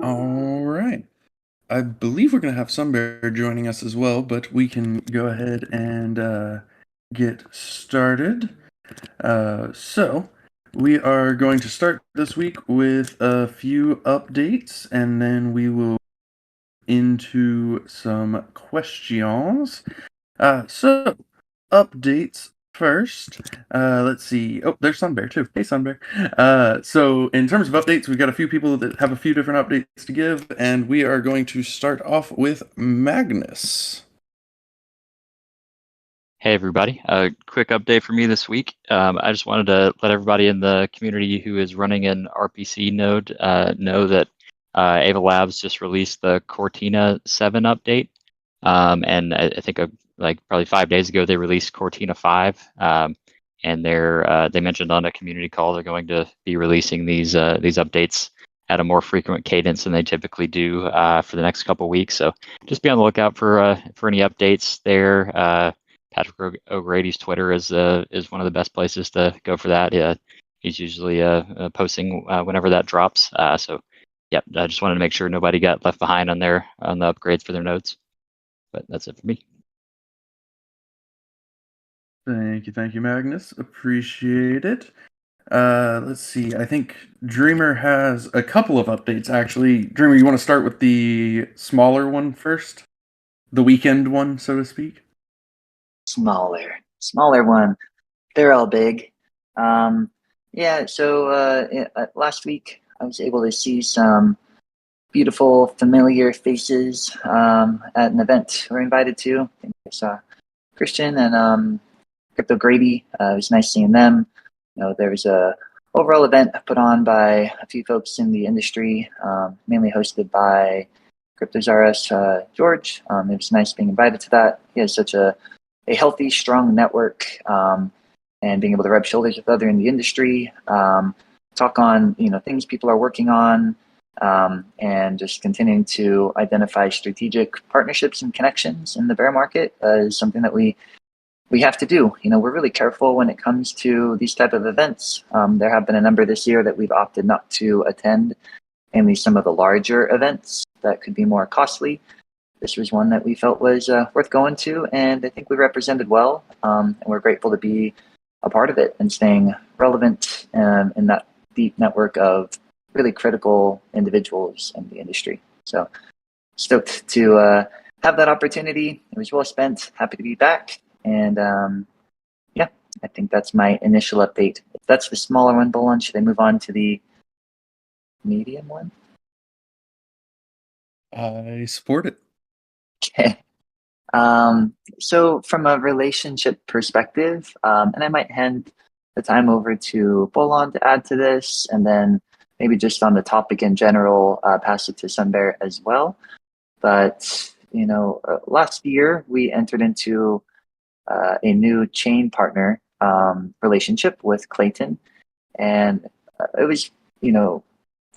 All right. I believe we're going to have Sunbear joining us as well, but we can go ahead and get started. So, we are going to start this week with a few updates, and then we will into some questions. So updates first. Let's see. Oh, there's Sunbear too. Hey, Sunbear. So in terms of updates, we've got a few people that have a few different updates to give, and we are going to start off with Magnus. Hey everybody, a quick update for me this week. I just wanted to let everybody in the community who is running an RPC node know that Ava Labs just released the Cortina 7 update. And I think like probably 5 days ago they released Cortina 5. And they mentioned on a community call they're going to be releasing these updates at a more frequent cadence than they typically do for the next couple weeks. So just be on the lookout for any updates there. Patrick O'Grady's Twitter is one of the best places to go for that. Yeah, he's usually posting whenever that drops. So, yeah, I just wanted to make sure nobody got left behind on the upgrades for their nodes. But that's it for me. Thank you, Magnus. Appreciate it. Let's see. I think Dreamer has a couple of updates actually. Dreamer, you want to start with the smaller one first? The weekend one, so to speak? Smaller one. They're all big. Yeah, so last week I was able to see some beautiful, familiar faces at an event we're invited to. I think I saw Christian and Crypto Grady. It was nice seeing them. There was a overall event put on by a few folks in the industry, mainly hosted by CryptoZaurus George. It was nice being invited to that. He has such a healthy, strong network, and being able to rub shoulders with others in the industry, talk on things people are working on, and just continuing to identify strategic partnerships and connections in the bear market is something that we have to do. We're really careful when it comes to these type of events. There have been a number this year that we've opted not to attend, mainly some of the larger events that could be more costly. This was one that we felt was worth going to, and I think we represented well, and we're grateful to be a part of it and staying relevant in that deep network of really critical individuals in the industry. So stoked to have that opportunity. It was well spent. Happy to be back. And yeah, I think that's my initial update. If that's the smaller one, Bolon, should I move on to the medium one? I support it. Okay. So from a relationship perspective, and I might hand the time over to Bolon to add to this, and then maybe just on the topic in general, pass it to Sunbear as well. But, last year we entered into a new chain partner relationship with Clayton. And it was,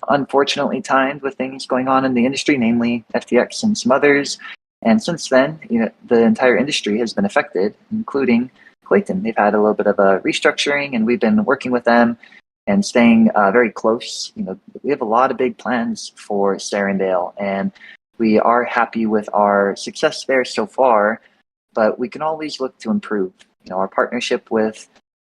unfortunately timed with things going on in the industry, namely FTX and some others. And since then, the entire industry has been affected, including Clayton. They've had a little bit of a restructuring, and we've been working with them and staying very close. We have a lot of big plans for Sarandale, and we are happy with our success there so far, but we can always look to improve. Our partnership with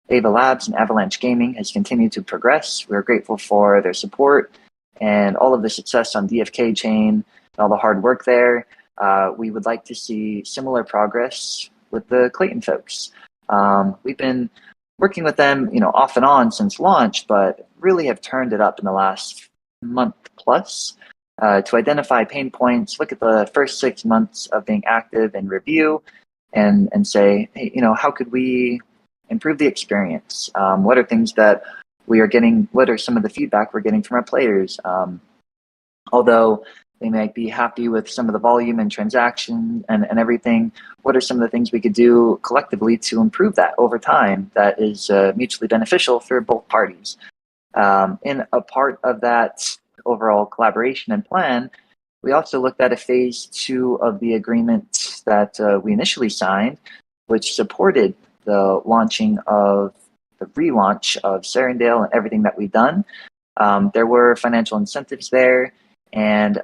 Ava Labs and Avalanche Gaming has continued to progress. We're grateful for their support and all of the success on DFK chain and all the hard work there. We would like to see similar progress with the Clayton folks. We've been working with them, off and on since launch, but really have turned it up in the last month plus to identify pain points, look at the first 6 months of being active and review, and say, hey, how could we improve the experience? What are things that we are getting? What are some of the feedback we're getting from our players? Although they might be happy with some of the volume and transaction and everything, what are some of the things we could do collectively to improve that over time that is mutually beneficial for both parties? In a part of that overall collaboration and plan, we also looked at a phase 2 of the agreement that we initially signed, which supported the relaunch of Sarandale and everything that we've done. There were financial incentives there, And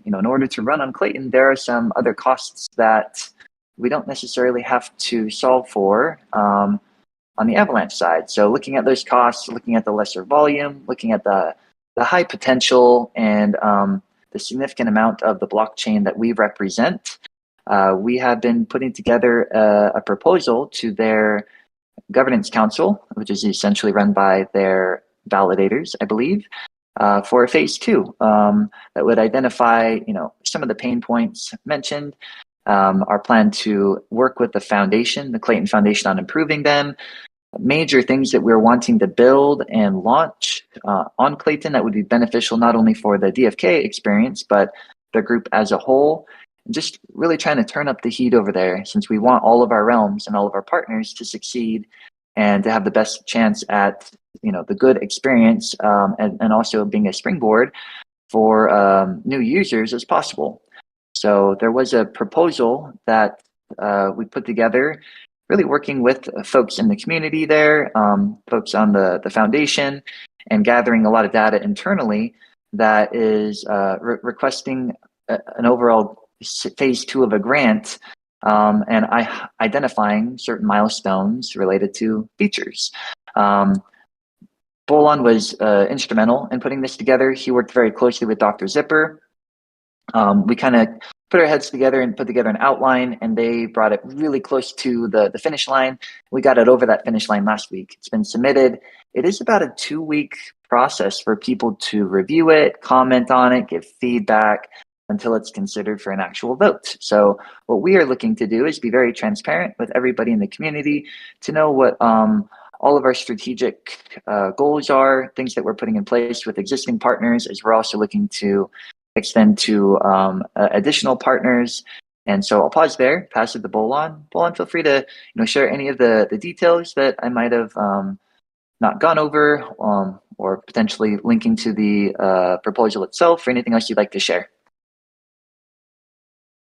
in order to run on Clayton, there are some other costs that we don't necessarily have to solve for on the Avalanche side. So looking at those costs, looking at the lesser volume, looking at the high potential and the significant amount of the blockchain that we represent, we have been putting together a proposal to their governance council, which is essentially run by their validators, I believe, for phase 2 that would identify, some of the pain points mentioned. Our plan to work with the foundation, the Clayton Foundation, on improving them. Major things that we're wanting to build and launch on Clayton that would be beneficial not only for the DFK experience, but the group as a whole. And just really trying to turn up the heat over there, since we want all of our realms and all of our partners to succeed and to have the best chance at the good experience, and also being a springboard for new users as possible. So there was a proposal that we put together, really working with folks in the community there, folks on the foundation, and gathering a lot of data internally that is requesting an overall phase 2 of a grant, and identifying certain milestones related to features. Bolon was instrumental in putting this together. He worked very closely with Dr. Zipper. We kind of put our heads together and put together an outline, and they brought it really close to the finish line. We got it over that finish line last week. It's been submitted. It is about a 2-week process for people to review it, comment on it, give feedback until it's considered for an actual vote. So what we are looking to do is be very transparent with everybody in the community to know what all of our strategic goals are, things that we're putting in place with existing partners, as we're also looking to extend to additional partners. And so I'll pause there, pass it to Bolon. Bolon, feel free to share any of the details that I might have not gone over, or potentially linking to the proposal itself, or anything else you'd like to share.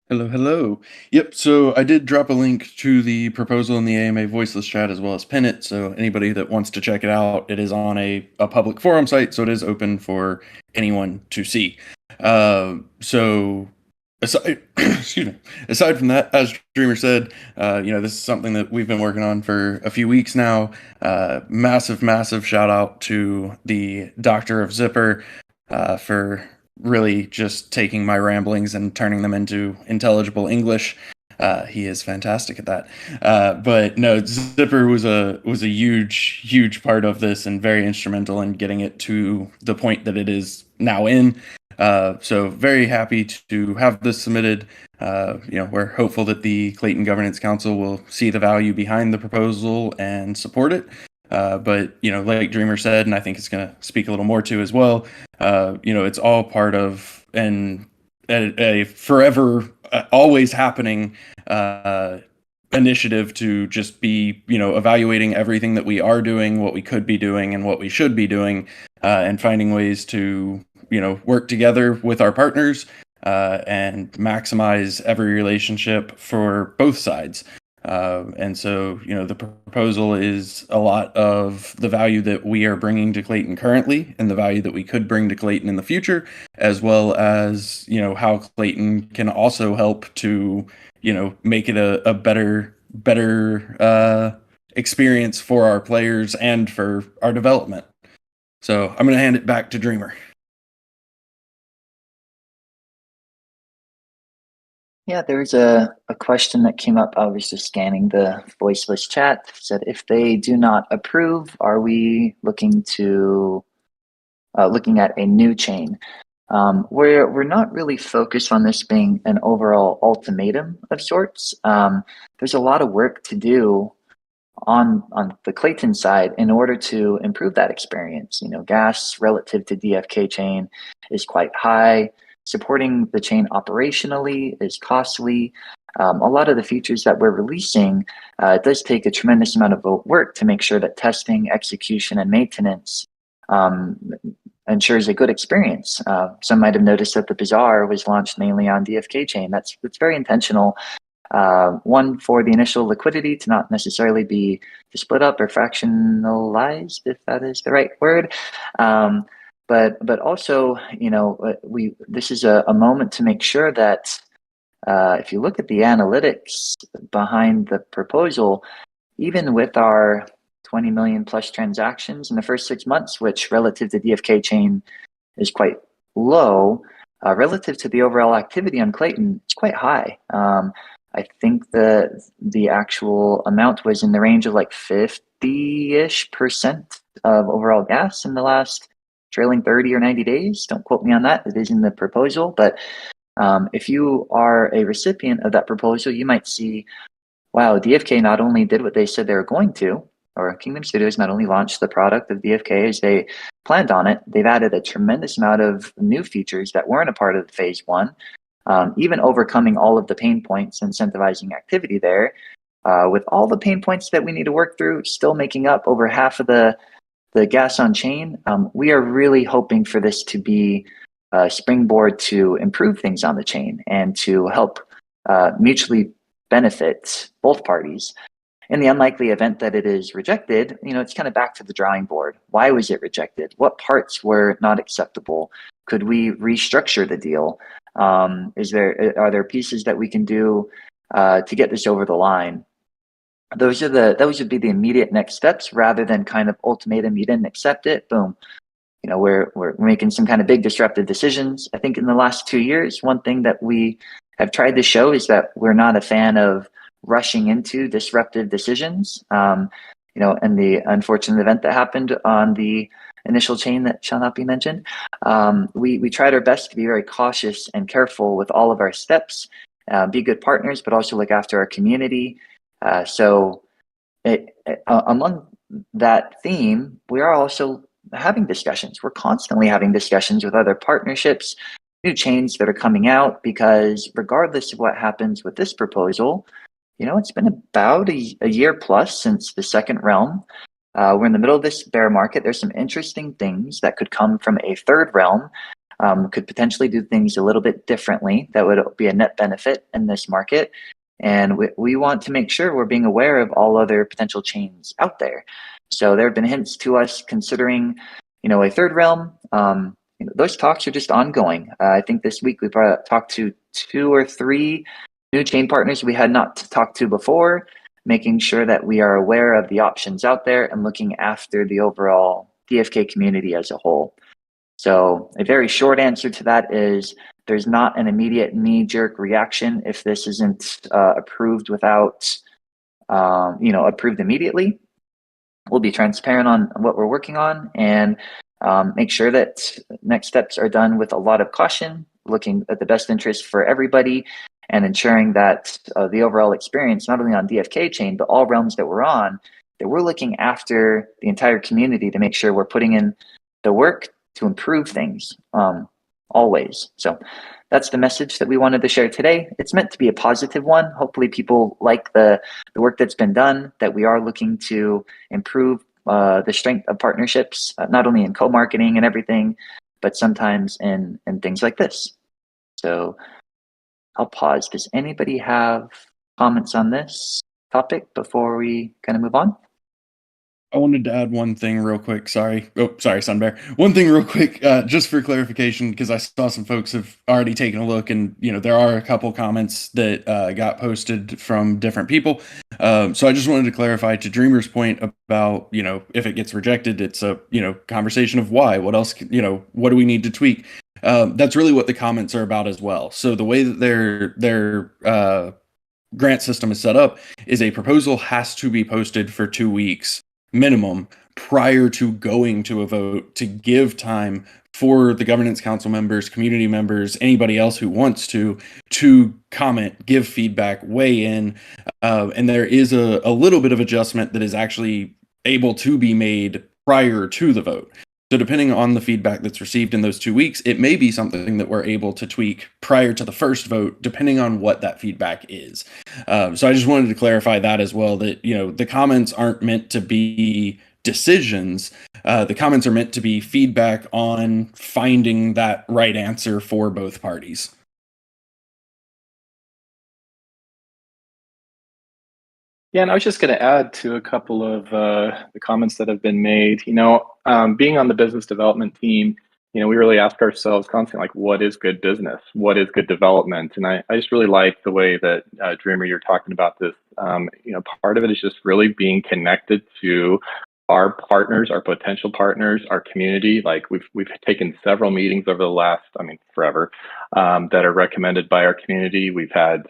Hello. Yep, so I did drop a link to the proposal in the AMA voiceless chat, as well as pin it, so anybody that wants to check it out, it is on a public forum site, so it is open for anyone to see. So aside, excuse me, aside from that, as Dreamer said, this is something that we've been working on for a few weeks now. Massive shout out to the Doctor of Zipper for really just taking my ramblings and turning them into intelligible English. He is fantastic at that. But no, Zipper was a huge part of this, and very instrumental in getting it to the point that it is now in. So very happy to have this submitted. We're hopeful that the Clayton Governance Council will see the value behind the proposal and support it. But like Dreamer said, and I think it's going to speak a little more to as well, it's all part of a forever, always happening initiative to just be, evaluating everything that we are doing, what we could be doing, and what we should be doing, and finding ways to, work together with our partners and maximize every relationship for both sides. And so, the proposal is a lot of the value that we are bringing to Clayton currently, and the value that we could bring to Clayton in the future, as well as, how Clayton can also help to, make it a better experience for our players and for our development. So I'm going to hand it back to Dreamer. Yeah, there's a question that came up. I was just scanning the voiceless chat. It said, if they do not approve, are we looking at a new chain? We're not really focused on this being an overall ultimatum of sorts. There's a lot of work to do on the Clayton side in order to improve that experience. Gas relative to DFK chain is quite high. Supporting the chain operationally is costly. A lot of the features that we're releasing, it does take a tremendous amount of work to make sure that testing, execution, and maintenance ensures a good experience. Some might have noticed that the Bazaar was launched mainly on DFK chain. That's very intentional. One, for the initial liquidity to not necessarily be split up or fractionalized, if that is the right word. but also, this is a moment to make sure that if you look at the analytics behind the proposal, even with our 20 million plus transactions in the first 6 months, which relative to DFK chain is quite low, relative to the overall activity on Clayton, it's quite high. I think the actual amount was in the range of like 50-ish% of overall gas in the last trailing 30 or 90 days. Don't quote me on that. It is in the proposal. But if you are a recipient of that proposal, you might see, wow, DFK not only did what they said they were going to, or Kingdom Studios not only launched the product of DFK as they planned on it, they've added a tremendous amount of new features that weren't a part of phase one, even overcoming all of the pain points, incentivizing activity there. With all the pain points that we need to work through, still making up over half of the gas on chain, we are really hoping for this to be a springboard to improve things on the chain and to help mutually benefit both parties. In the unlikely event that it is rejected, it's kind of back to the drawing board. Why was it rejected? What parts were not acceptable? Could we restructure the deal? Are there pieces that we can do to get this over the line? Those would be the immediate next steps, rather than kind of ultimatum. You didn't accept it, boom. We're making some kind of big disruptive decisions. I think in the last 2 years, one thing that we have tried to show is that we're not a fan of rushing into disruptive decisions. And the unfortunate event that happened on the initial chain that shall not be mentioned, we tried our best to be very cautious and careful with all of our steps, be good partners, but also look after our community. Among that theme, we are also having discussions. We're constantly having discussions with other partnerships, new chains that are coming out, because regardless of what happens with this proposal, it's been about a year plus since the second realm. We're in the middle of this bear market. There's some interesting things that could come from a third realm, could potentially do things a little bit differently that would be a net benefit in this market. And we want to make sure we're being aware of all other potential chains out there. So there have been hints to us considering, a third realm. Those talks are just ongoing. I think this week we probably talked to 2 or 3 new chain partners we had not talked to before, making sure that we are aware of the options out there and looking after the overall DFK community as a whole. So a very short answer to that is there's not an immediate knee-jerk reaction if this isn't approved without, approved immediately. We'll be transparent on what we're working on and make sure that next steps are done with a lot of caution, looking at the best interest for everybody and ensuring that the overall experience, not only on DFK chain, but all realms that we're on, that we're looking after the entire community to make sure we're putting in the work to improve things always. So that's the message that we wanted to share today. It's meant to be a positive one. Hopefully people like the work that's been done, that we are looking to improve the strength of partnerships, not only in co-marketing and everything, but sometimes in things like this. So I'll pause. Does anybody have comments on this topic before we kind of move on? I wanted to add one thing real quick. Sorry, Sunbear. One thing real quick, just for clarification, because I saw some folks have already taken a look, and there are a couple comments that got posted from different people. So I just wanted to clarify to Dreamer's point about if it gets rejected, it's a conversation of why. What else? What do we need to tweak? That's really what the comments are about as well. So the way that their grant system is set up is a proposal has to be posted for 2 weeks minimum prior to going to a vote, to give time for the governance council members, community members, anybody else who wants to comment, give feedback, weigh in. And there is a little bit of adjustment that is actually able to be made prior to the vote. So depending on the feedback that's received in those 2 weeks, it may be something that we're able to tweak prior to the first vote, depending on what that feedback is. So I just wanted to clarify that as well, that, the comments aren't meant to be decisions. The comments are meant to be feedback on finding that right answer for both parties. Yeah, and I was just going to add to a couple of the comments that have been made. Being on the business development team, we really ask ourselves constantly, like, what is good business? What is good development? And I just really like the way that Dreamer, you're talking about this. Part of it is just really being connected to our partners, our potential partners, our community. Like we've taken several meetings over the last, forever, that are recommended by our community. We've had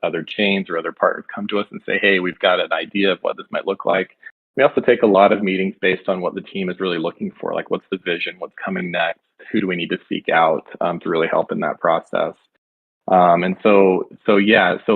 other chains or other partners come to us and say, hey, we've got an idea of what this might look like. We also take a lot of meetings based on what the team is really looking for, like what's the vision, what's coming next, who do we need to seek out to really help in that process. So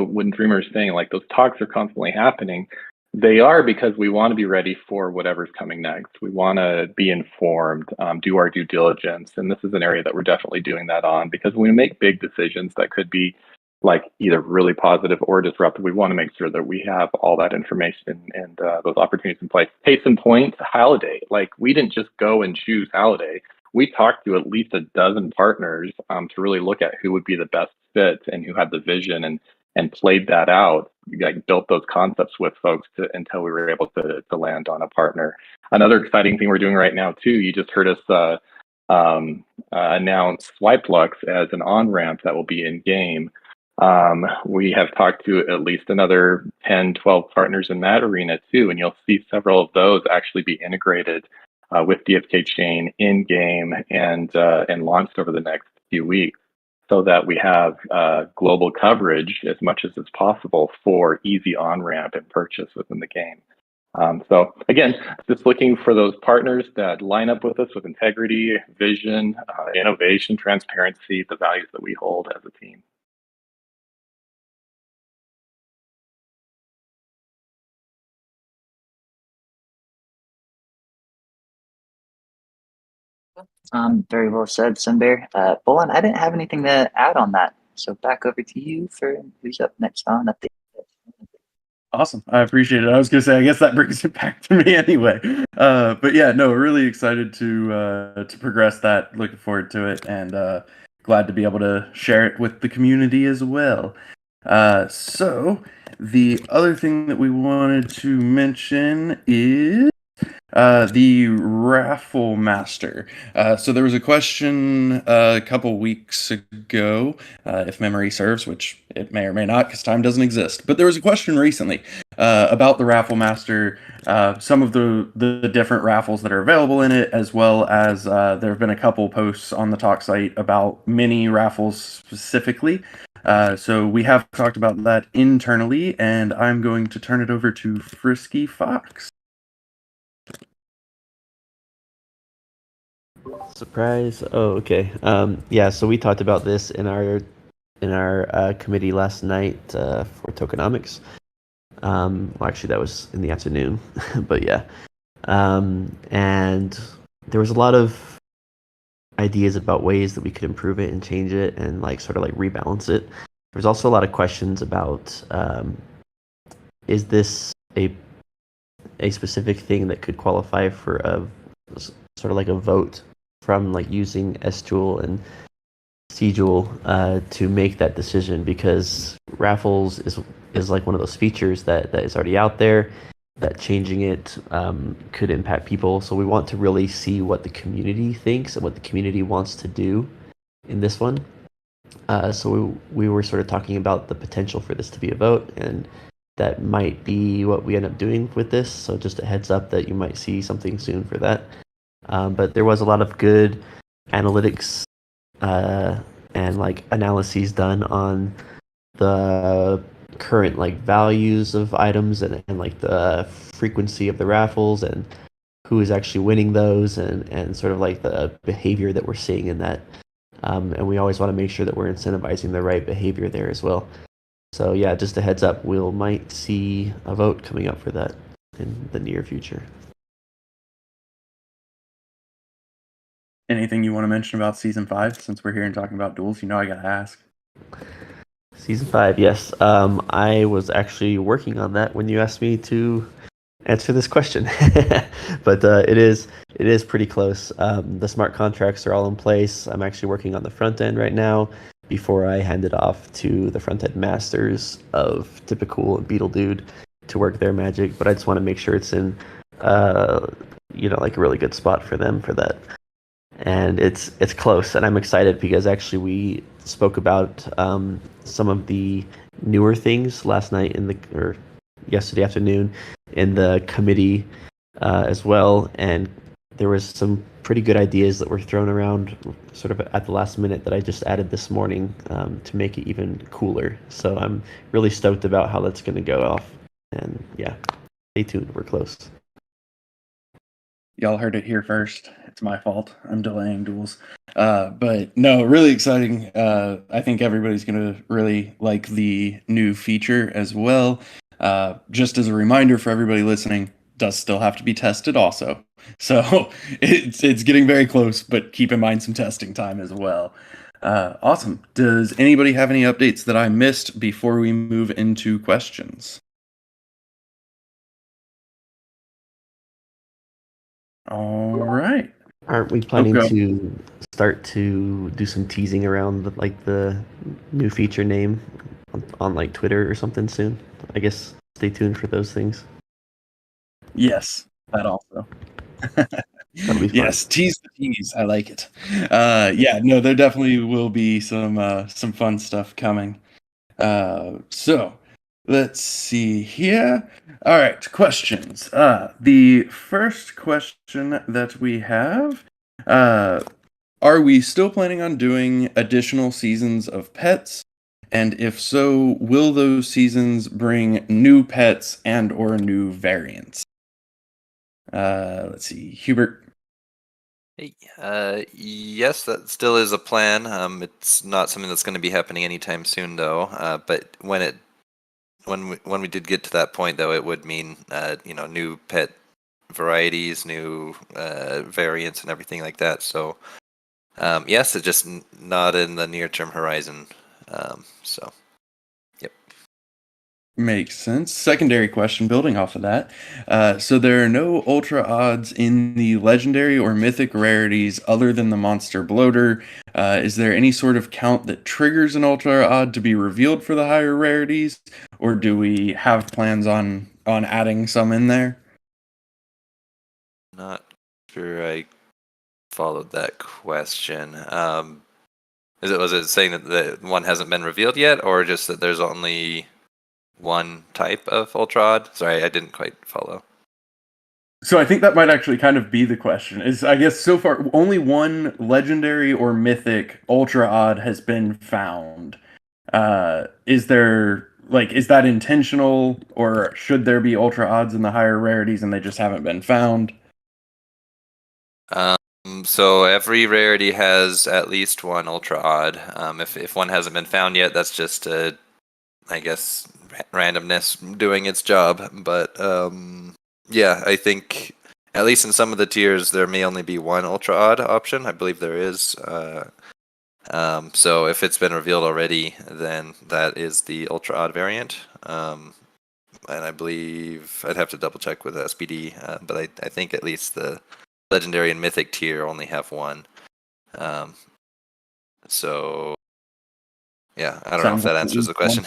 when Dreamer is saying like those talks are constantly happening, they are because we want to be ready for whatever's coming next. We want to be informed, do our due diligence. And this is an area that we're definitely doing that on, because when we make big decisions that could be like either really positive or disruptive, we want to make sure that we have all that information and those opportunities in place. Case in point, Halliday. Like we didn't just go and choose Halliday. We talked to at least a dozen partners to really look at who would be the best fit and who had the vision and played that out. We like built those concepts with folks until we were able to land on a partner. Another exciting thing we're doing right now too, you just heard us announce Swipelux as an on-ramp that will be in game. We have talked to at least another 10, 12 partners in that arena too, and you'll see several of those actually be integrated with DFK Chain in game and launched over the next few weeks, so that we have global coverage as much as is possible for easy on-ramp and purchase within the game. So again, just looking for those partners that line up with us with integrity, vision, innovation, transparency, the values that we hold as a team. Very well said, Sunbear. Bolin, I didn't have anything to add on that. So back over to you for who's up next on update. Awesome. I appreciate it. I was going to say, I guess that brings it back to me anyway. But yeah, no, really excited to progress that. Looking forward to it, and glad to be able to share it with the community as well. So the other thing that we wanted to mention is the Raffle Master. So there was a question a couple weeks ago, if memory serves, which it may or may not, because time doesn't exist. But there was a question recently about the Raffle Master, some of the different raffles that are available in it, as well as there have been a couple posts on the talk site about mini raffles specifically. So we have talked about that internally, and I'm going to turn it over to Frisky Fox. Surprise! Oh, okay. Yeah. So we talked about this in our committee last night for tokenomics. Well, actually, that was in the afternoon, but yeah. And there was a lot of ideas about ways that we could improve it and change it and like sort of like rebalance it. There's also a lot of questions about is this a specific thing that could qualify for a sort of like a vote from like using S-Joule and C-Joule to make that decision, because raffles is like one of those features that is already out there, that changing it could impact people. So we want to really see what the community thinks and what the community wants to do in this one. So we were sort of talking about the potential for this to be a vote, and that might be what we end up doing with this. So just a heads up that you might see something soon for that. But there was a lot of good analytics and like analyses done on the current like values of items and like the frequency of the raffles and who is actually winning those and sort of like the behavior that we're seeing in that. And we always want to make sure that we're incentivizing the right behavior there as well. So yeah, just a heads up, might see a vote coming up for that in the near future. Anything you want to mention about Season 5, since we're here and talking about duels? You know I gotta ask. Season 5, yes. I was actually working on that when you asked me to answer this question. But it is pretty close. The smart contracts are all in place. I'm actually working on the front end right now before I hand it off to the front end masters of Typical and Beetle Dude to work their magic. But I just want to make sure it's in like a really good spot for them for that. and it's close, and I'm excited because actually we spoke about some of the newer things last night or yesterday afternoon in the committee as well, and there was some pretty good ideas that were thrown around sort of at the last minute that I just added this morning to make it even cooler. So I'm really stoked about how that's going to go off, and yeah, stay tuned. We're close. Y'all heard it here first. It's my fault. I'm delaying duels. But no, really exciting. I think everybody's going to really like the new feature as well. Just as a reminder for everybody listening, does still have to be tested also. So it's getting very close, but keep in mind some testing time as well. Awesome. Does anybody have any updates that I missed before we move into questions? All right. Aren't we planning Okay. to start to do some teasing around the new feature name on like Twitter or something soon? I guess stay tuned for those things. Yes, that also. That'll be fun. Yes, tease the tease. I like it. Yeah, no, there definitely will be some fun stuff coming. So let's see here. All right, questions. The first question that we have, are we still planning on doing additional seasons of pets? And if so, will those seasons bring new pets and or new variants? Let's see, Hubert. Hey, yes, that still is a plan. It's not something that's going to be happening anytime soon, though. But when we did get to that point, though, it would mean new pet varieties, new variants, and everything like that. So yes, it's just not in the near-term horizon. So. Makes sense. Secondary question building off of that. So there are no ultra odds in the legendary or mythic rarities other than the monster bloater. Is there any sort of count that triggers an ultra odd to be revealed for the higher rarities? Or do we have plans on adding some in there? Not sure I followed that question. Was it saying that the one hasn't been revealed yet, or just that there's only one type of ultra odd? Sorry, I didn't quite follow. So I think that might actually kind of be the question. Is I guess so far only one legendary or mythic ultra odd has been found. Is that intentional, or should there be ultra odds in the higher rarities and they just haven't been found? So every rarity has at least one ultra odd. If one hasn't been found yet, that's just I guess randomness doing its job. But yeah, I think at least in some of the tiers there may only be one ultra odd option. I believe there is. So if it's been revealed already, then that is the ultra odd variant. And I believe I'd have to double check with SPD, but I think at least the legendary and mythic tier only have one. So yeah, I don't know if that answers the question.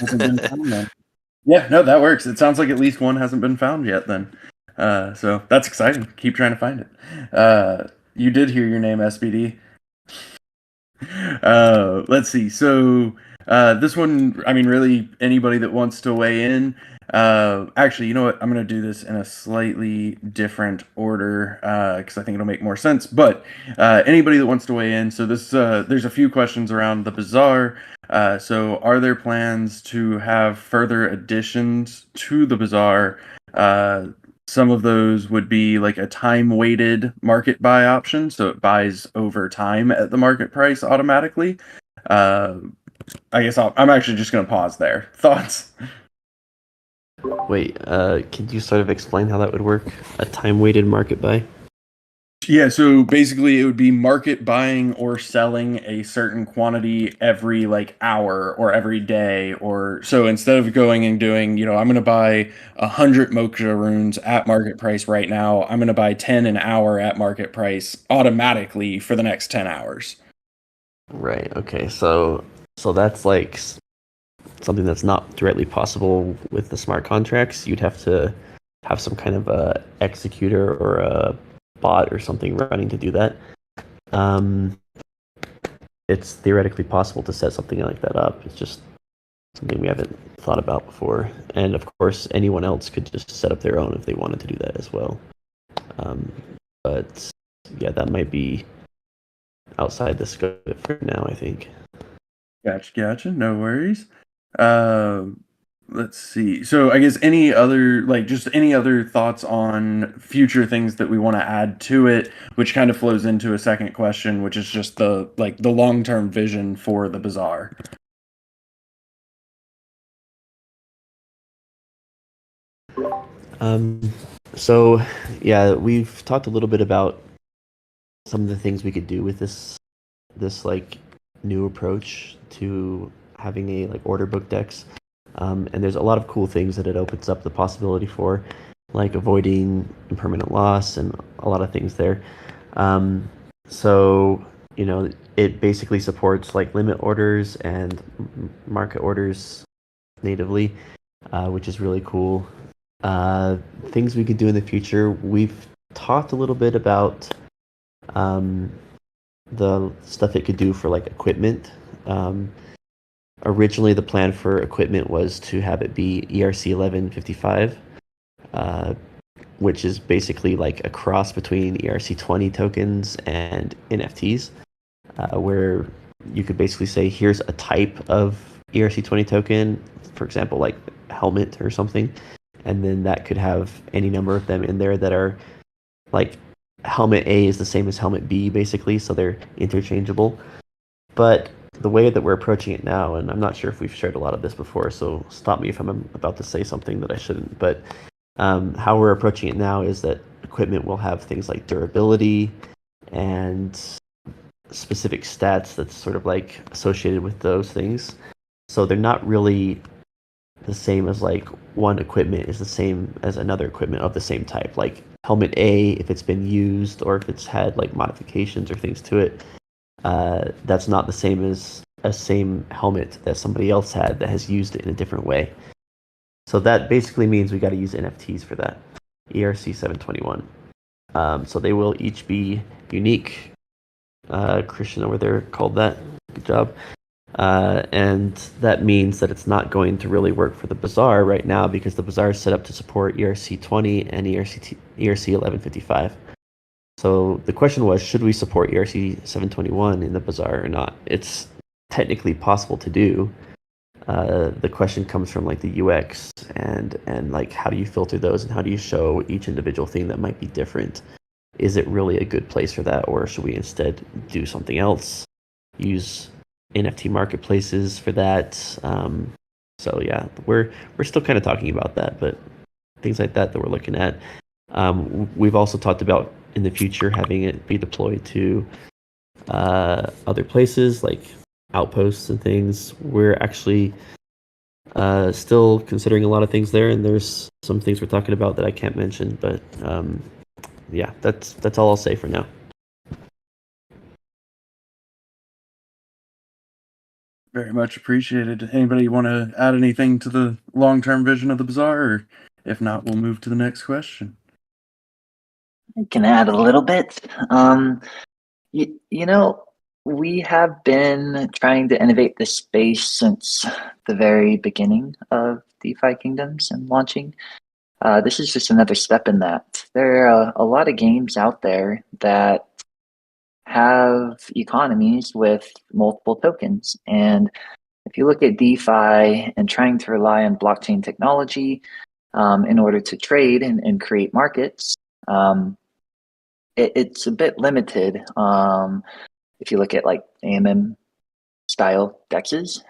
Yeah, no, that works. It sounds like at least one hasn't been found yet then. So that's exciting. Keep trying to find it. You did hear your name, SPD. Let's see. So this one, I mean, really anybody that wants to weigh in. Actually, you know what? I'm going to do this in a slightly different order because I think it'll make more sense. But anybody that wants to weigh in. So this, there's a few questions around the Bazaar. So are there plans to have further additions to the Bazaar? Some of those would be like a time-weighted market buy option, so it buys over time at the market price automatically. I guess I'm actually just going to pause there. Thoughts? Wait, could you sort of explain how that would work? A time-weighted market buy? Yeah, so basically it would be market buying or selling a certain quantity every hour or every day, or so instead of going and doing, I'm going to buy 100 moksha runes at market price right now, I'm going to buy 10 an hour at market price automatically for the next 10 hours. Right. Okay. So that's like something that's not directly possible with the smart contracts. You'd have to have some kind of a executor or a bot or something running to do that. it's theoretically possible to set something like that up. It's just something we haven't thought about before. And of course, anyone else could just set up their own if they wanted to do that as well. But yeah, that might be outside the scope for now, I think. Gotcha. No worries. Let's see. So I guess any other thoughts on future things that we want to add to it, which kind of flows into a second question, which is just the long-term vision for the Bazaar. So yeah, we've talked a little bit about some of the things we could do with this like new approach to having a like order book DEX. And there's a lot of cool things that it opens up the possibility for, like avoiding impermanent loss and a lot of things there. So, you know, it basically supports like limit orders and market orders natively, which is really cool. Things we could do in the future. We've talked a little bit about the stuff it could do for like equipment. Originally, the plan for equipment was to have it be ERC 1155, which is basically like a cross between ERC 20 tokens and NFTs, where you could basically say, here's a type of ERC 20 token, for example, like helmet or something, and then that could have any number of them in there that are like helmet A is the same as helmet B, basically, so they're interchangeable. But the way that we're approaching it now, and I'm not sure if we've shared a lot of this before, so stop me if I'm about to say something that I shouldn't, but how we're approaching it now is that equipment will have things like durability and specific stats that's sort of like associated with those things. So they're not really the same as like one equipment is the same as another equipment of the same type. Like helmet A, if it's been used or if it's had like modifications or things to it, that's not the same as a same helmet that somebody else had that has used it in a different way. So that basically means we got to use NFTs for that. ERC 721. So they will each be unique. Christian over there called that. Good job. And that means that it's not going to really work for the Bazaar right now because the Bazaar is set up to support ERC 20 and ERC 1155. So the question was, should we support ERC 721 in the Bazaar or not? It's technically possible to do. The question comes from like the UX and like how do you filter those and how do you show each individual thing that might be different? Is it really a good place for that, or should we instead do something else? Use NFT marketplaces for that. So yeah, we're still kind of talking about that, but things like that we're looking at. We've also talked about in the future having it be deployed to other places like outposts and things. We're actually still considering a lot of things there, and there's some things we're talking about that I can't mention, but yeah, that's all I'll say for now. Very much appreciated. Anybody want to add anything to the long-term vision of the Bazaar? Or if not, we'll move to the next question. I can add a little bit. You know, we have been trying to innovate this space since the very beginning of DeFi Kingdoms and launching. This is just another step in that. There are a lot of games out there that have economies with multiple tokens. And if you look at DeFi and trying to rely on blockchain technology in order to trade and create markets, it's a bit limited. If you look at like AMM style dexes,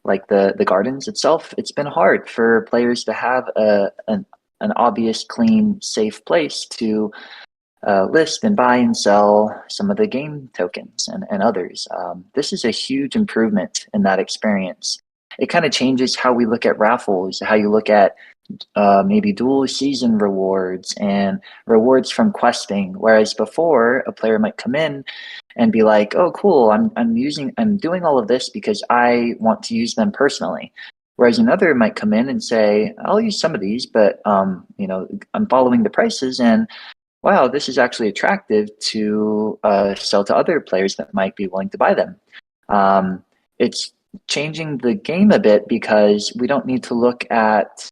like the gardens itself, it's been hard for players to have an obvious, clean, safe place to list and buy and sell some of the game tokens and others. This is a huge improvement in that experience. It kind of changes how we look at raffles, how you look at maybe dual season rewards and rewards from questing. Whereas before, a player might come in and be like, "Oh, cool! I'm doing all of this because I want to use them personally." Whereas another might come in and say, "I'll use some of these, but I'm following the prices and wow, this is actually attractive to sell to other players that might be willing to buy them. It's changing the game a bit because we don't need to look at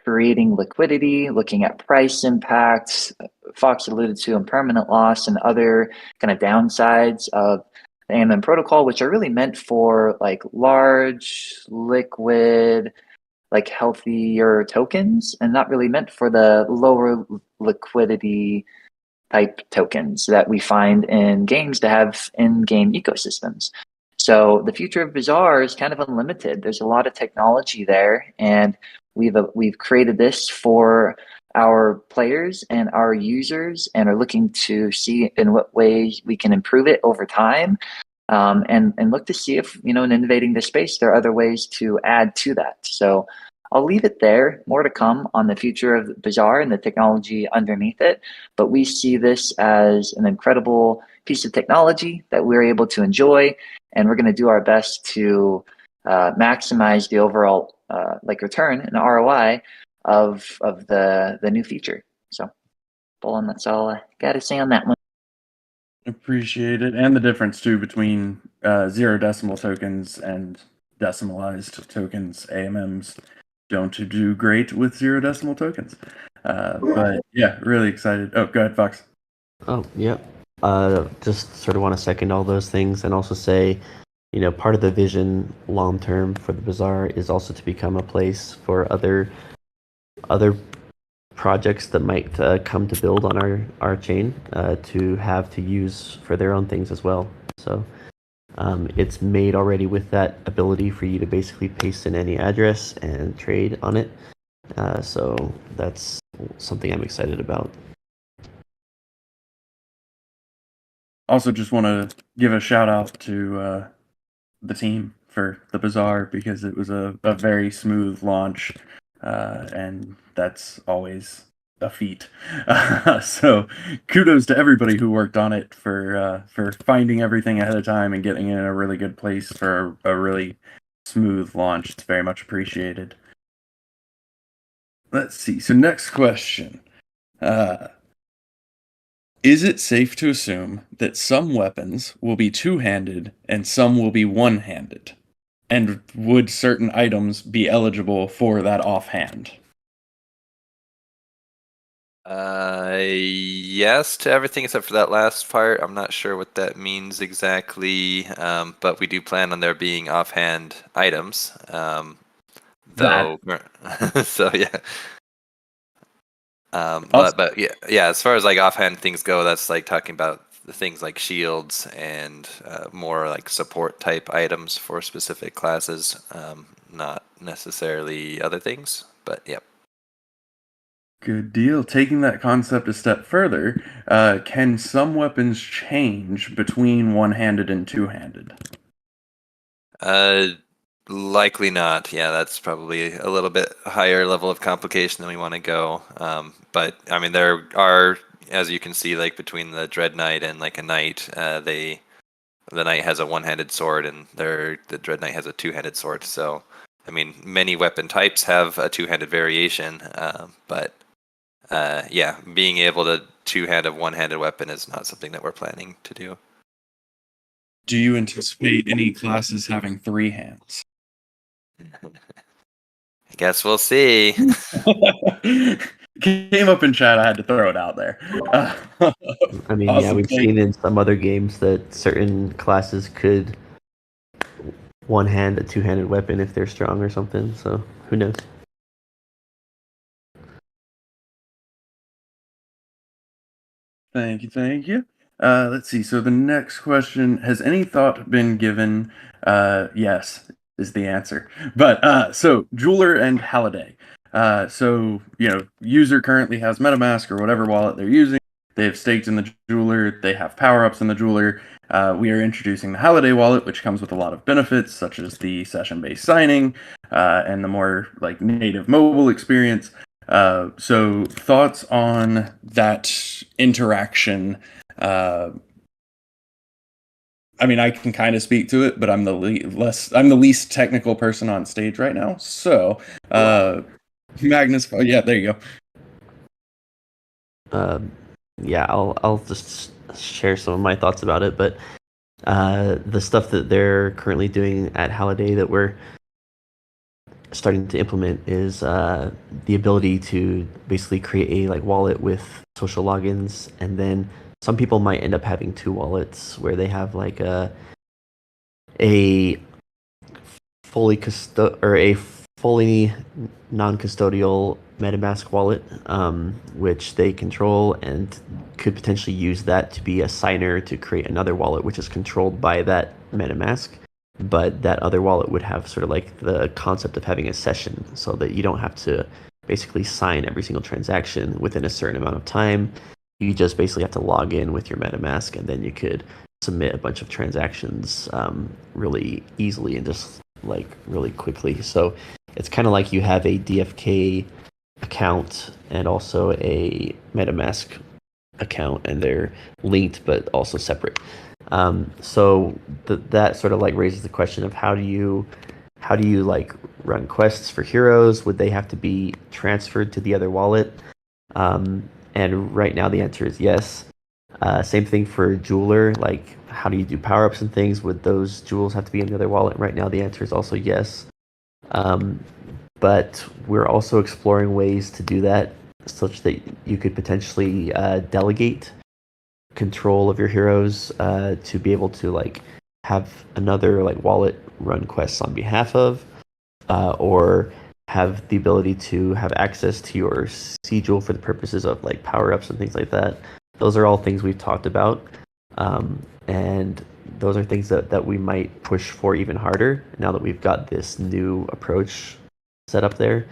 creating liquidity, looking at price impacts. Fox alluded to impermanent loss and other kind of downsides of the AMM protocol, which are really meant for like large, liquid, like healthier tokens, and not really meant for the lower liquidity type tokens that we find in games that have in-game ecosystems. So the future of Bazaar is kind of unlimited. There's a lot of technology there, and we've created this for our players and our users, and are looking to see in what ways we can improve it over time, and look to see if, in innovating the space, there are other ways to add to that. So I'll leave it there. More to come on the future of Bazaar and the technology underneath it. But we see this as an incredible piece of technology that we're able to enjoy, and we're going to do our best to maximize the overall return and ROI of the new feature. So, Bolin, that's all I got to say on that one. Appreciate it. And the difference too between 0 decimal tokens and decimalized tokens. AMMs don't do great with 0 decimal tokens. But yeah, really excited. Oh, go ahead, Fox. Oh, yeah. Just sort of want to second all those things and also say, part of the vision long term for the Bazaar is also to become a place for other projects that might come to build on our chain to have to use for their own things as well. So it's made already with that ability for you to basically paste in any address and trade on it. So that's something I'm excited about. Also, just want to give a shout out to the team for the Bazaar, because it was a very smooth launch, and that's always a feat. So kudos to everybody who worked on it for finding everything ahead of time and getting it in a really good place for a really smooth launch. It's very much appreciated. Let's see. So next question. Is it safe to assume that some weapons will be two-handed and some will be one-handed? And would certain items be eligible for that offhand? Yes to everything except for that last part. I'm not sure what that means exactly, but we do plan on there being offhand items. Though, so yeah. But yeah, as far as like offhand things go, that's like talking about the things like shields and more like support type items for specific classes, not necessarily other things. But yep. Good deal. Taking that concept a step further, can some weapons change between one-handed and two-handed? Likely not. Yeah, that's probably a little bit higher level of complication than we want to go. But I mean, there are, as you can see, like between the Dread Knight and like a Knight, the Knight has a one-handed sword and the Dread Knight has a two-handed sword. So, I mean, many weapon types have a two-handed variation, but yeah, being able to two-hand a one-handed weapon is not something that we're planning to do. Do you anticipate any classes having 3 hands? I guess we'll see. Came up in chat, I had to throw it out there. I mean, awesome. yeah, we've seen in some other games that certain classes could one-hand a two-handed weapon if they're strong or something, so who knows? Thank you. Let's see. So the next question: has any thought been given? Yes, is the answer. But so Jeweler and Halliday. So user currently has MetaMask or whatever wallet they're using. They have staked in the Jeweler. They have power-ups in the Jeweler. We are introducing the Halliday wallet, which comes with a lot of benefits, such as the session-based signing and the more like native mobile experience. So thoughts on that interaction? I mean, I can kind of speak to it, but I'm the least technical person on stage right now. So, Magnus, yeah, there you go. yeah, I'll just share some of my thoughts about it. But the stuff that they're currently doing at Halliday that we're starting to implement is the ability to basically create a like wallet with social logins, and then some people might end up having two wallets where they have like a fully non-custodial MetaMask wallet, which they control and could potentially use that to be a signer to create another wallet, which is controlled by that MetaMask. But that other wallet would have sort of like the concept of having a session, so that you don't have to basically sign every single transaction within a certain amount of time. You just basically have to log in with your MetaMask, and then you could submit a bunch of transactions really easily and just like really quickly. So it's kind of like you have a DFK account and also a MetaMask account, and they're linked but also separate. So that sort of like raises the question of how do you like run quests for heroes? Would they have to be transferred to the other wallet? And right now the answer is yes. Same thing for jeweler. Like, how do you do power ups and things? Would those jewels have to be in the other wallet? Right now the answer is also yes. But we're also exploring ways to do that such that you could potentially delegate control of your heroes to be able to like have another like wallet run quests on behalf of, or have the ability to have access to your C jewel for the purposes of like power ups and things like that. Those are all things we've talked about, and those are things that we might push for even harder now that we've got this new approach set up there.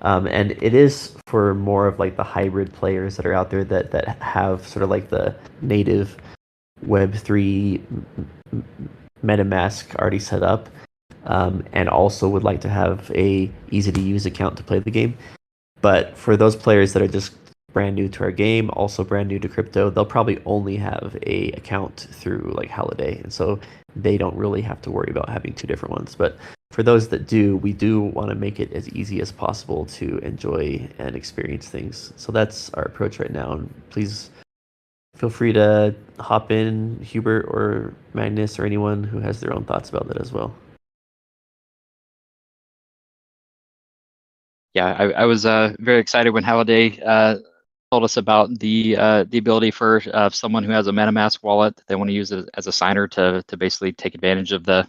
And it is for more of like the hybrid players that are out there that have sort of like the native Web3 MetaMask already set up, and also would like to have a easy to use account to play the game. But for those players that are just brand new to our game, also brand new to crypto, they'll probably only have a account through like Halliday, and so they don't really have to worry about having two different ones. But for those that do, we do want to make it as easy as possible to enjoy and experience things. So that's our approach right now. And please feel free to hop in, Hubert or Magnus or anyone who has their own thoughts about that as well. Yeah, I was very excited when Halliday told us about the ability for someone who has a MetaMask wallet that they want to use it as a signer to basically take advantage of the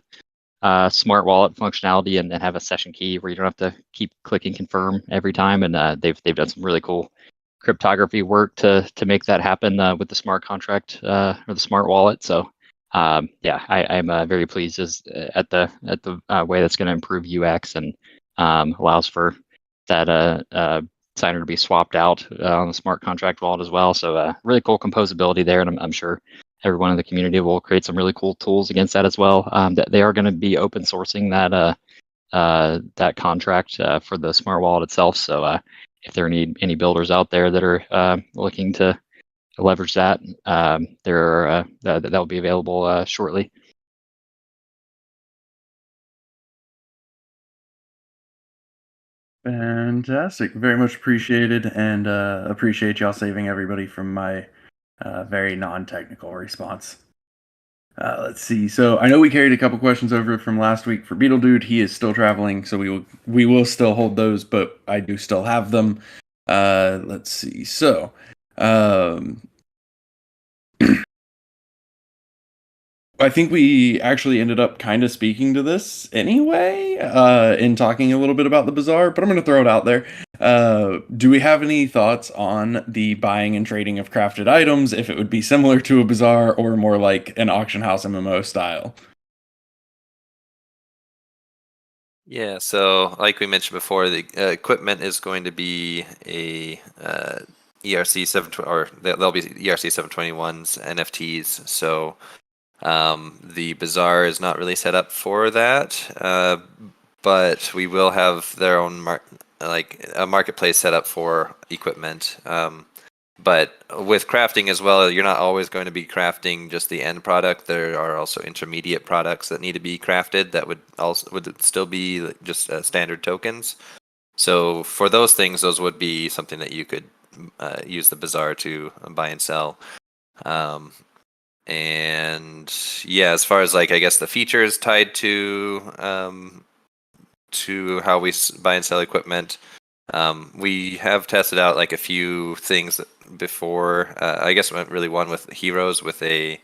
smart wallet functionality and have a session key where you don't have to keep clicking confirm every time. And they've done some really cool cryptography work to make that happen with the smart contract or the smart wallet. So yeah, I'm very pleased at the way that's going to improve UX and allows for that signer to be swapped out on the smart contract wallet as well. So really cool composability there, and I'm sure everyone in the community will create some really cool tools against that as well. That they are going to be open sourcing that contract for the smart wallet itself. So if there are any builders out there that are looking to leverage that, that will be available shortly. Fantastic. Very much appreciated, and appreciate y'all saving everybody from my very non-technical response. Let's see. So I know we carried a couple questions over from last week for Beetle Dude. He is still traveling, so we will still hold those, but I do still have them. Let's see. So I think we actually ended up kind of speaking to this anyway, in talking a little bit about the Bazaar, but I'm going to throw it out there. Do we have any thoughts on the buying and trading of crafted items, if it would be similar to a Bazaar or more like an auction house MMO style? Yeah, so like we mentioned before, the equipment is going to be a ERC 720, or there'll be ERC 721s, NFTs. So the Bazaar is not really set up for that, but we will have their own a marketplace set up for equipment. But with crafting as well, you're not always going to be crafting just the end product. There are also intermediate products that need to be crafted that would still be just standard tokens. So for those things, those would be something that you could use the Bazaar to buy and sell. And yeah, as far as like I guess the features tied to how we buy and sell equipment, we have tested out like a few things before. I guess really one with heroes with a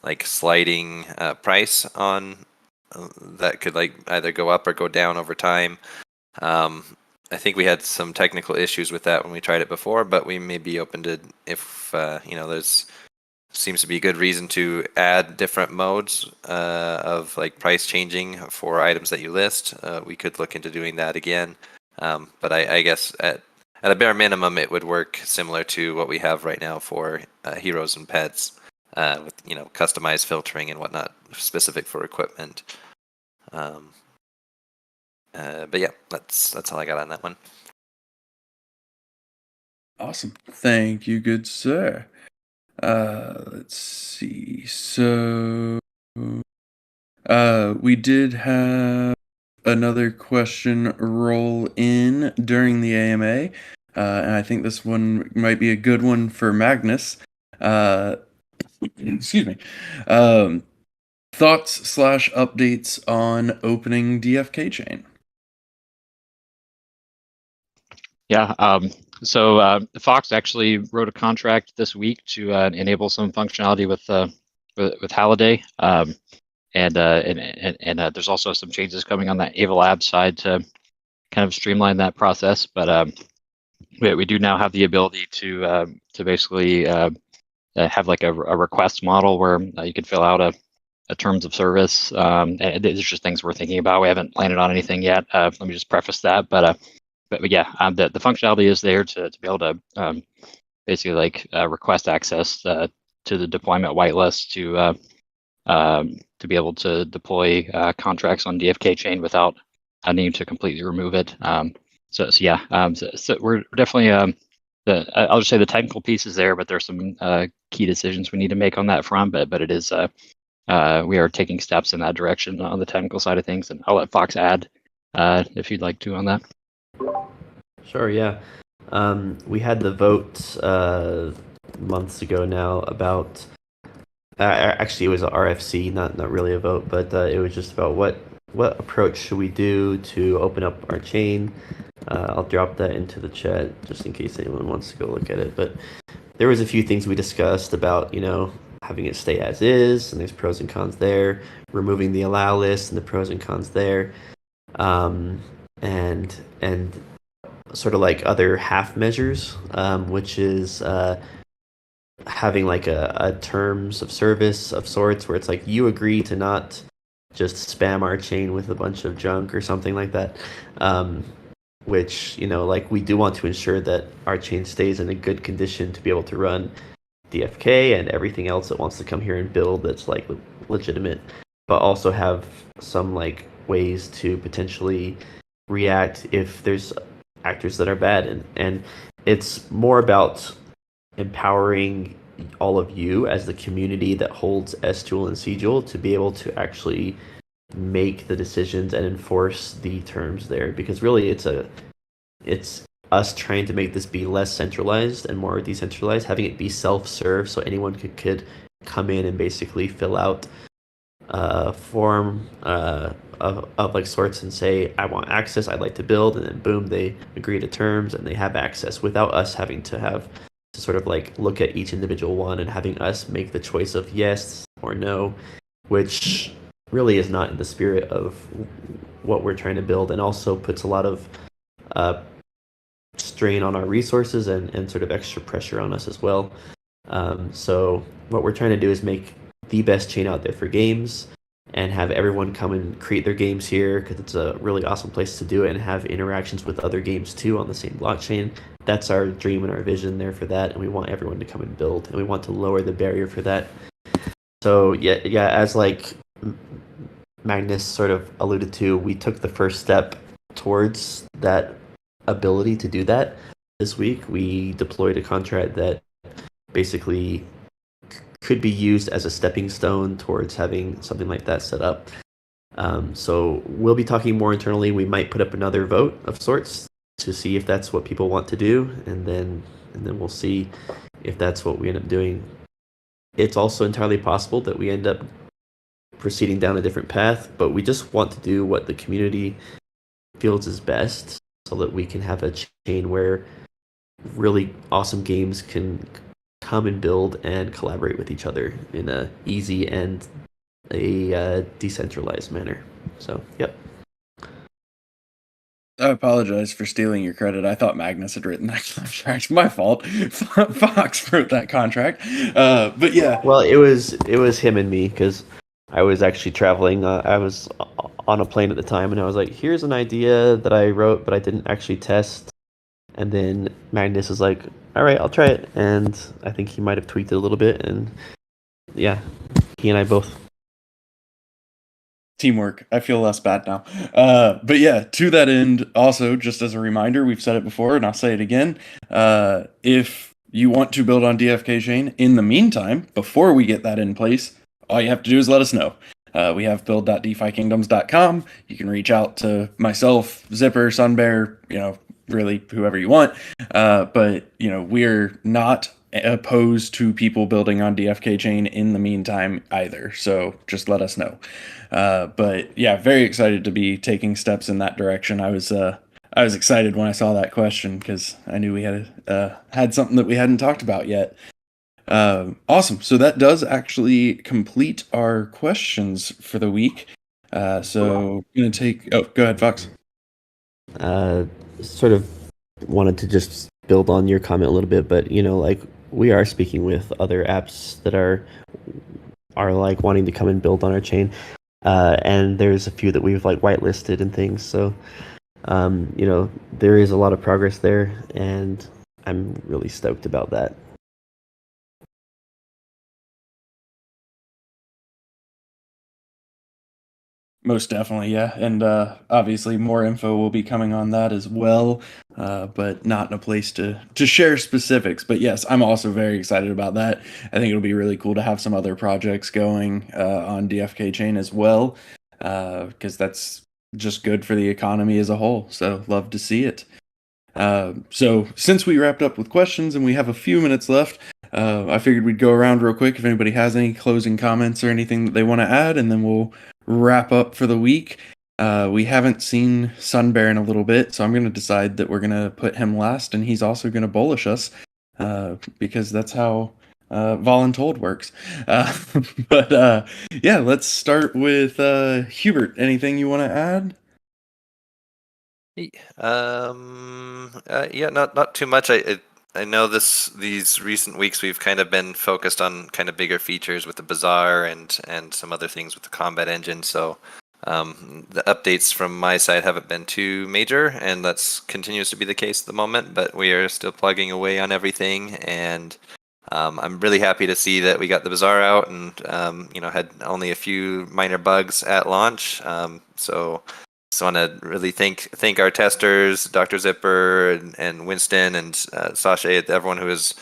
like sliding price on that could like either go up or go down over time. I think we had some technical issues with that when we tried it before, but we may be open to if there's seems to be a good reason to add different modes of like price changing for items that you list. We could look into doing that again, but I guess at a bare minimum it would work similar to what we have right now for heroes and pets, with customized filtering and whatnot specific for equipment. But yeah, that's all I got on that one. Awesome. Thank you, good sir. Let's see. So, we did have another question roll in during the AMA, and I think this one might be a good one for Magnus. Excuse me. Thoughts/updates on opening DFK chain. Yeah. So Fox actually wrote a contract this week to enable some functionality with Halliday, and there's also some changes coming on that Ava Lab side to kind of streamline that process. But we do now have the ability to basically have like a request model where you can fill out a terms of service. And there's just things we're thinking about. We haven't landed on anything yet. Let me just preface that, but yeah, the functionality is there to be able to basically like request access to the deployment whitelist to be able to deploy contracts on DFK chain without needing to completely remove it. So we're definitely I'll just say the technical piece is there, but there's some key decisions we need to make on that front. But it is we are taking steps in that direction on the technical side of things, and I'll let Fox add if you'd like to on that. Sure, yeah. We had the vote months ago now about actually it was a RFC, not really a vote, but it was just about what approach should we do to open up our chain. I'll drop that into the chat just in case anyone wants to go look at it. But there was a few things we discussed about, having it stay as is, and there's pros and cons there, removing the allow list and the pros and cons there, and sort of like other half measures, which is having like a terms of service of sorts where it's like you agree to not just spam our chain with a bunch of junk or something like that, which like we do want to ensure that our chain stays in a good condition to be able to run DFK and everything else that wants to come here and build that's like legitimate, but also have some like ways to potentially react if there's actors that are bad, and it's more about empowering all of you as the community that holds S-Joule and C-Joule to be able to actually make the decisions and enforce the terms there, because really it's us trying to make this be less centralized and more decentralized, having it be self-serve so anyone could come in and basically fill out a form of like sorts and say, I want access, I'd like to build, and then boom, they agree to terms and they have access without us having to sort of like look at each individual one and having us make the choice of yes or no, which really is not in the spirit of what we're trying to build, and also puts a lot of strain on our resources and sort of extra pressure on us as well. So what we're trying to do is make the best chain out there for games and have everyone come and create their games here, because it's a really awesome place to do it, and have interactions with other games too on the same blockchain. That's our dream and our vision there for that, and we want everyone to come and build, and we want to lower the barrier for that. So yeah, as like Magnus sort of alluded to, we took the first step towards that ability to do that this week. We deployed a contract that basically could be used as a stepping stone towards having something like that set up. So we'll be talking more internally. We might put up another vote of sorts to see if that's what people want to do, and then we'll see if that's what we end up doing. It's also entirely possible that we end up proceeding down a different path, but we just want to do what the community feels is best, so that we can have a chain where really awesome games can come and build and collaborate with each other in a easy and a decentralized manner. So, yep. I apologize for stealing your credit. I thought Magnus had written that contract. My fault. Fox wrote that contract. But yeah. Well, it was him and me, because I was actually traveling. I was on a plane at the time, and I was like, "Here's an idea that I wrote, but I didn't actually test." And then Magnus was like, "All right, I'll try it." And I think he might have tweaked it a little bit, and yeah, he and I both. Teamwork. I feel less bad now. But yeah, to that end, also, just as a reminder, we've said it before and I'll say it again. If you want to build on DFK Chain, in the meantime, before we get that in place, all you have to do is let us know. We have build.defykingdoms.com. You can reach out to myself, Zipper, Sunbear, really whoever you want. But, we're not opposed to people building on DFK Chain in the meantime either. So just let us know. But yeah, very excited to be taking steps in that direction. I was excited when I saw that question, because I knew we had something that we hadn't talked about yet. Awesome. So that does actually complete our questions for the week. So I'm gonna take. Oh, go ahead, Fox. Sort of wanted to just build on your comment a little bit, but we are speaking with other apps that are like wanting to come and build on our chain, and there's a few that we've like whitelisted and things. So there is a lot of progress there, and I'm really stoked about that. Most definitely, yeah. And obviously more info will be coming on that as well, but not in a place to share specifics. But yes, I'm also very excited about that. I think it'll be really cool to have some other projects going on DFK Chain as well, because that's just good for the economy as a whole. So love to see it. So since we wrapped up with questions and we have a few minutes left, I figured we'd go around real quick if anybody has any closing comments or anything that they want to add, and then we'll wrap up for the week. We haven't seen Sunbear in a little bit, so I'm going to decide that we're going to put him last, and he's also going to bullish us, because that's how voluntold works. But yeah, let's start with Hubert. Anything you want to add? Yeah, not too much. I know these recent weeks we've kind of been focused on kind of bigger features with the Bazaar and some other things with the combat engine. So the updates from my side haven't been too major, and that's continues to be the case at the moment. But we are still plugging away on everything, and I'm really happy to see that we got the Bazaar out and had only a few minor bugs at launch. So just want to really thank our testers, Dr. Zipper and Winston and Sasha, everyone who is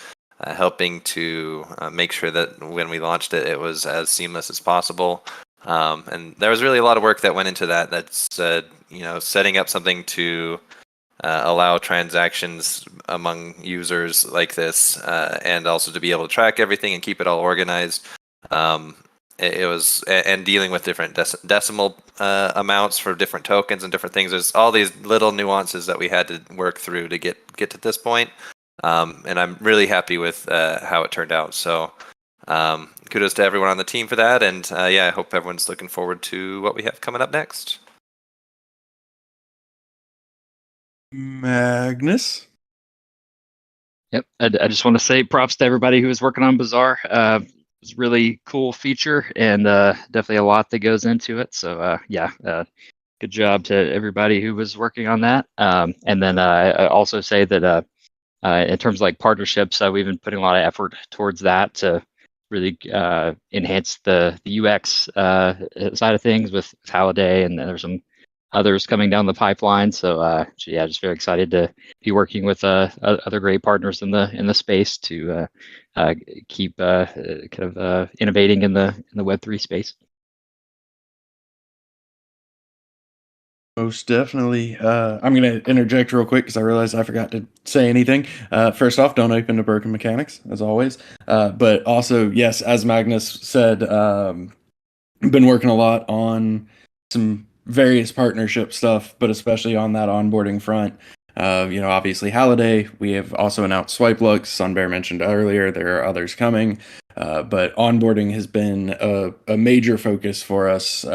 helping to make sure that when we launched it, it was as seamless as possible. And there was really a lot of work that went into that. That's setting up something to allow transactions among users like this, and also to be able to track everything and keep it all organized. It was, and dealing with different decimal amounts for different tokens and different things. There's all these little nuances that we had to work through to get to this point. And I'm really happy with how it turned out. So kudos to everyone on the team for that. And yeah, I hope everyone's looking forward to what we have coming up next. Magnus? Yep, I just want to say props to everybody who was working on Bazaar. It's a really cool feature, and definitely a lot that goes into it. So yeah, good job to everybody who was working on that. And then I also say that in terms of like partnerships, we've been putting a lot of effort towards that to really enhance the UX side of things with Halliday, and there's some others coming down the pipeline. So yeah, just very excited to be working with other great partners in the space to keep kind of innovating in the Web3 space. Most definitely. I'm going to interject real quick because I realized I forgot to say anything. First off, don't open to broken mechanics, as always. But also, yes, as Magnus said, been working a lot on some various partnership stuff, but especially on that onboarding front. Obviously Halliday. We have also announced SwipeLux. Sunbear mentioned earlier. There are others coming, but onboarding has been a major focus for us,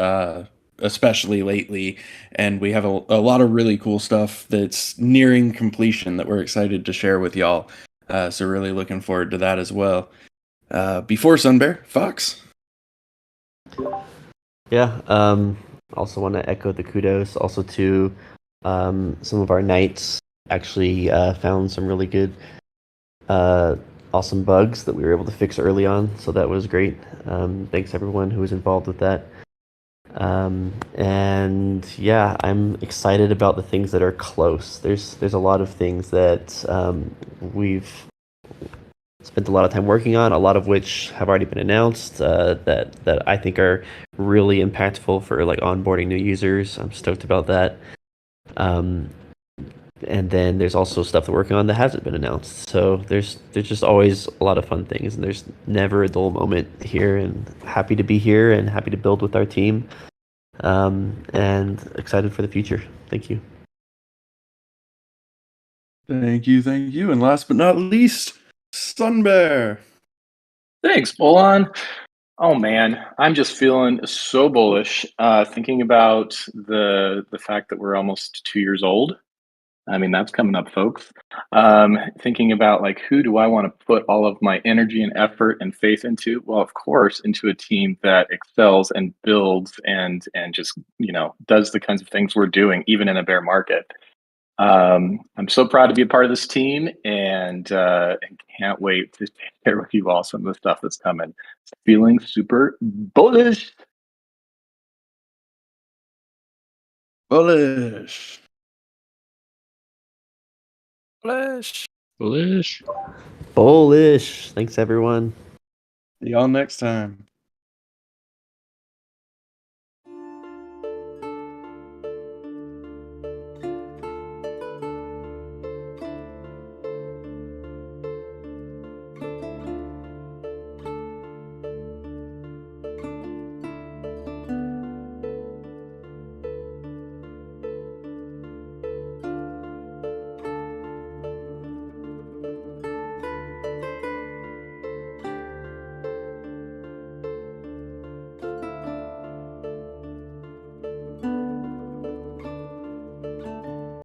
especially lately. And we have a lot of really cool stuff that's nearing completion that we're excited to share with y'all. So really looking forward to that as well. Before Sunbear, Fox. Yeah. Also want to echo the kudos also to some of our knights actually found some really good awesome bugs that we were able to fix early on, so that was great. Thanks everyone who was involved with that. And yeah, I'm excited about the things that are close. There's a lot of things that we've spent a lot of time working on, a lot of which have already been announced, that I think are really impactful for like onboarding new users. I'm stoked about that. And then there's also stuff that we're working on that hasn't been announced. So there's just always a lot of fun things, and there's never a dull moment here. And happy to be here and happy to build with our team. And excited for the future. Thank you. Thank you. And last but not least, Sunbear. Thanks, Bolon. Oh man, I'm just feeling so bullish. Thinking about the fact that we're almost 2 years old. I mean, that's coming up, folks. Thinking about like who do I want to put all of my energy and effort and faith into? Well, of course, into a team that excels and builds and just does the kinds of things we're doing, even in a bear market. I'm so proud to be a part of this team, and can't wait to share with you all some of the stuff that's coming. Feeling super bullish. Bullish. Flash. Bullish. Bullish. Thanks everyone. See y'all next time.